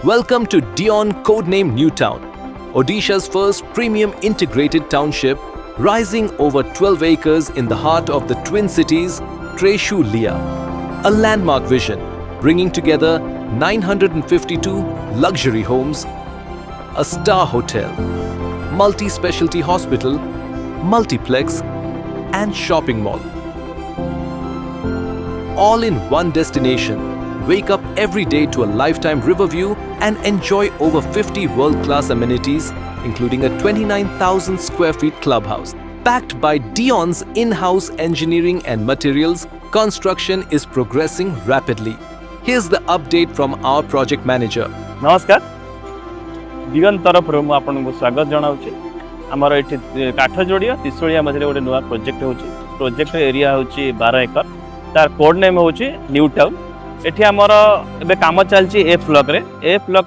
Welcome to Dion Codename Newtown, Odisha's first premium integrated township, rising over 12 acres in the heart of the twin cities, Trisulia. A landmark vision, bringing together 952 luxury homes, a star hotel, multi-speciality hospital, multiplex, and shopping mall. All in one destination. Wake up every day to a lifetime river view and enjoy over 50 world-class amenities, including a 29,000 square feet clubhouse. Backed by Dion's in-house engineering and materials, construction is progressing rapidly. Here's the update from our project manager. नमस्कार दिगन तरफ मु आपन स्वागत जनाउछि हमर एठी काठजोड़िया त्रिशूलिया मझे गोटे नुआ प्रोजेक्ट होछि प्रोजेक्ट एरिया होछि 12 एकर तार कोड नेम होछि न्यू टाउन एठी हमर एबे काम चलछि एफ ब्लॉक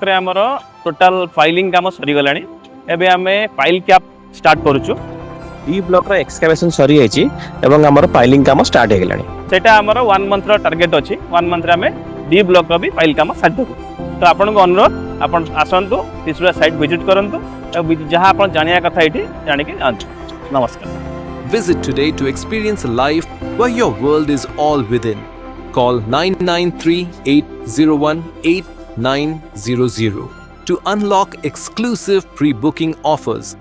रे हमर टोटल फाइलिंग काम सरी गलानी एबे हमें फाइल कैप स्टार्ट करूछु डी ब्लॉक रे एक्सकेवेशन सरी आइछि एवं हमर फाइलिंग काम स्टार्ट हे गलानी सेटा हमर 1 मंथ रो टारगेट अछि 1 मंथ रे हमें डी ब्लॉक रो भी फाइल काम साथ देबो तो आपन को अनुरोध आपन आसंतु त्रिशूलिया साइट विजिट करंतु जहां आपन जानिया कथा एठी जानि के आंतु नमस्कार Visit today to experience a life where your world is all within. Call 993-801-8900 to unlock exclusive pre-booking offers.